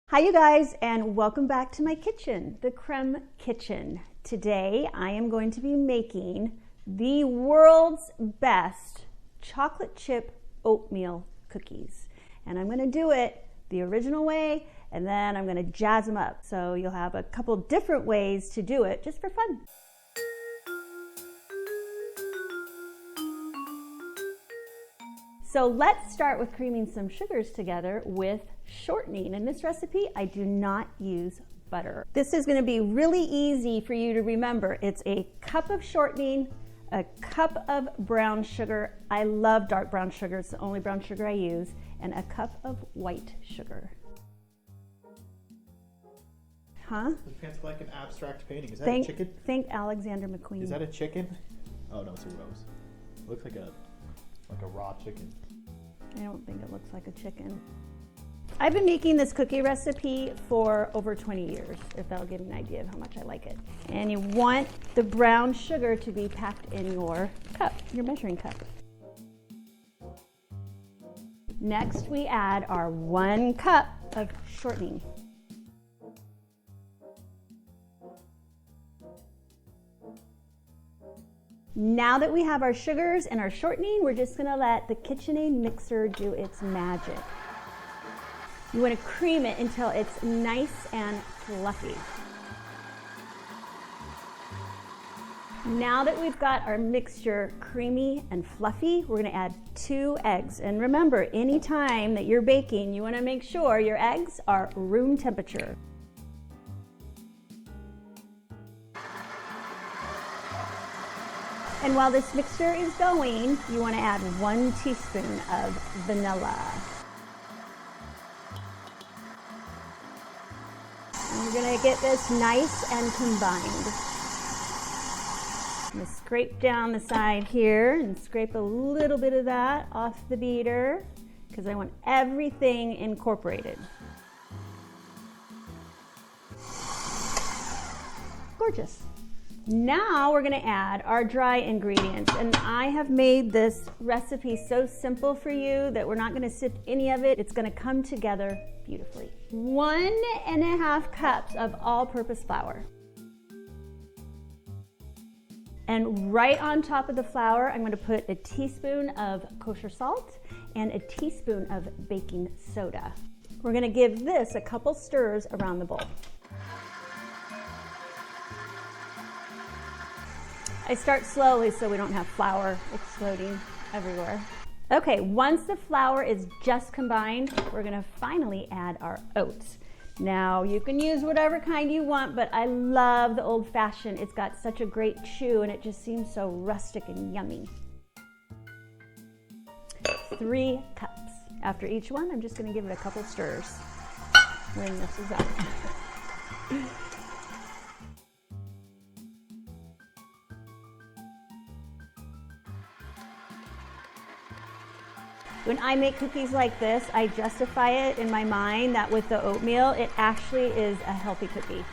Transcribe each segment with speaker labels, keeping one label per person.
Speaker 1: Hi you guys, and welcome back to my kitchen, the Crème kitchen. Today I am going to be making the world's best chocolate chip oatmeal cookies. And I'm going to do it the original way, and then I'm going to jazz them up. So you'll have a couple different ways to do it just for fun. So let's start with creaming some sugars together with shortening. In this recipe, I do not use butter. This is going to be really easy for you to remember. It's a cup of shortening, a cup of brown sugar. I love dark brown sugar. It's the only brown sugar I use. And a cup of white sugar. Huh?
Speaker 2: It's like an abstract painting. Is that a chicken?
Speaker 1: Thank Alexander McQueen.
Speaker 2: Is that a chicken? Oh no, it's a rose. It looks like a raw chicken.
Speaker 1: I don't think it looks like a chicken. I've been making this cookie recipe for over 20 years, if that'll give you an idea of how much I like it. And you want the brown sugar to be packed in your cup, your measuring cup. Next, we add our 1 cup of shortening. Now that we have our sugars and our shortening, we're just gonna let the KitchenAid mixer do its magic. You wanna cream it until it's nice and fluffy. Now that we've got our mixture creamy and fluffy, we're gonna add 2 eggs. And remember, anytime that you're baking, you wanna make sure your eggs are room temperature. And while this mixture is going, you want to add 1 teaspoon of vanilla. And we're going to get this nice and combined. I'm going to scrape down the side here and scrape a little bit of that off the beater because I want everything incorporated. Gorgeous. Now we're going to add our dry ingredients, and I have made this recipe so simple for you that we're not going to sift any of it. It's going to come together beautifully. 1.5 cups of all-purpose flour. And right on top of the flour, I'm going to put a teaspoon of kosher salt and a teaspoon of baking soda. We're going to give this a couple stirs around the bowl. I start slowly so we don't have flour exploding everywhere. Okay, once the flour is just combined, we're gonna finally add our oats. Now, you can use whatever kind you want, but I love the old-fashioned. It's got such a great chew and it just seems so rustic and yummy. 3 cups. After each one, I'm just gonna give it a couple stirs when this is up. When I make cookies like this, I justify it in my mind that with the oatmeal, it actually is a healthy cookie.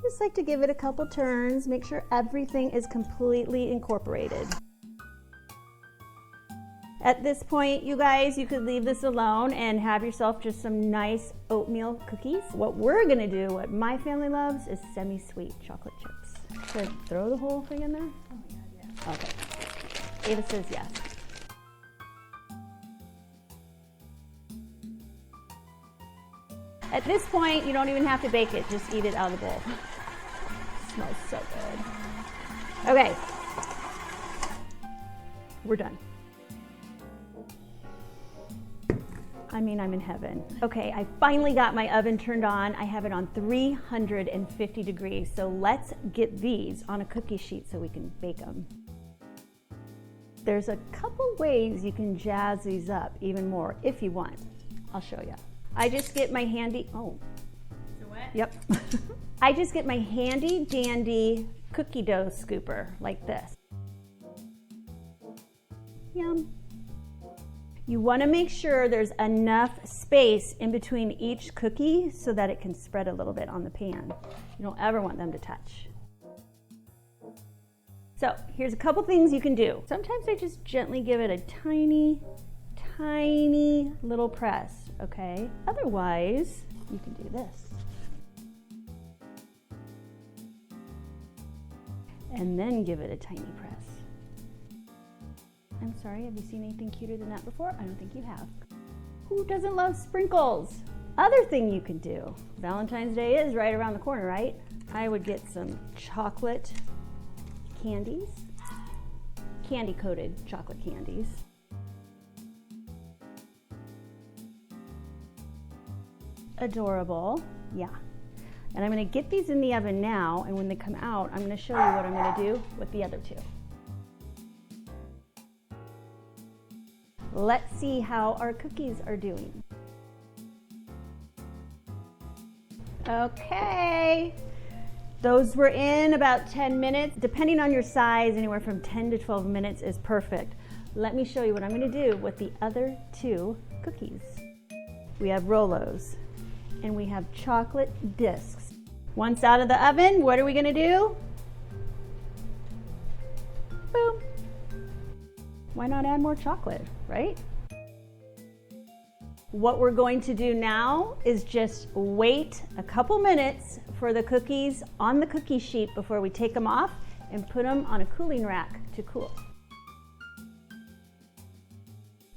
Speaker 1: Just like to give it a couple turns, make sure everything is completely incorporated. At this point, you guys, you could leave this alone and have yourself just some nice oatmeal cookies. What we're gonna do, what my family loves, is semi-sweet chocolate chips. Should I throw the whole thing in there? Oh my God, yeah. Okay. Ava says yes. At this point, you don't even have to bake it, just eat it out of the bowl. It smells so good. Okay, we're done. I mean, I'm in heaven. Okay, I finally got my oven turned on. I have it on 350 degrees, so let's get these on a cookie sheet so we can bake them. There's a couple ways you can jazz these up even more if you want. I'll show you. I just get my handy, oh. Is it wet? Yep. I just get my handy dandy cookie dough scooper like this. Yum. You want to make sure there's enough space in between each cookie so that it can spread a little bit on the pan. You don't ever want them to touch. So here's a couple things you can do. Sometimes I just gently give it a tiny tiny little press, okay? Otherwise, you can do this. And then give it a tiny press. I'm sorry, have you seen anything cuter than that before? I don't think you have. Who doesn't love sprinkles? Other thing you can do, Valentine's Day is right around the corner, right? I would get some chocolate candies, candy-coated chocolate candies. Adorable, yeah. And I'm gonna get these in the oven now, and when they come out, I'm gonna show you what I'm gonna do with the other two. Let's see how our cookies are doing. Okay, those were in about 10 minutes. Depending on your size, anywhere from 10 to 12 minutes is perfect. Let me show you what I'm gonna do with the other two cookies. We have Rolos and we have chocolate discs. Once out of the oven, what are we gonna do? Boom. Why not add more chocolate, right? What we're going to do now is just wait a couple minutes for the cookies on the cookie sheet before we take them off and put them on a cooling rack to cool.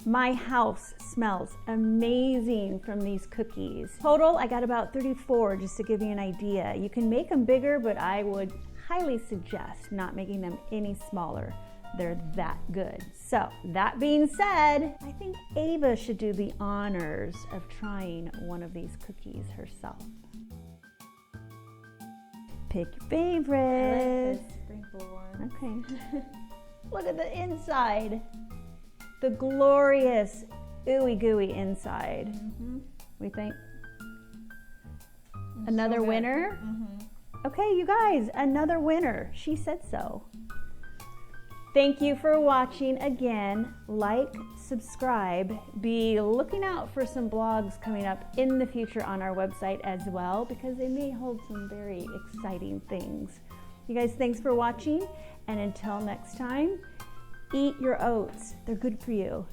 Speaker 1: My house smells amazing from these cookies. Total, I got about 34, just to give you an idea. You can make them bigger, but I would highly suggest not making them any smaller. They're that good. So that being said, I think Ava should do the honors of trying one of these cookies herself. Pick your favorite.
Speaker 3: I like the sprinkle one.
Speaker 1: Okay. Look at the inside. The glorious ooey gooey inside.
Speaker 3: Mm-hmm.
Speaker 1: We think
Speaker 3: It's
Speaker 1: another
Speaker 3: so good.
Speaker 1: winner.
Speaker 3: Mm-hmm.
Speaker 1: Okay, you guys, another winner. She said so. Thank you for watching again. Like, subscribe, be looking out for some blogs coming up in the future on our website as well, because they may hold some very exciting things. You guys, thanks for watching, and until next time, eat your oats. They're good for you.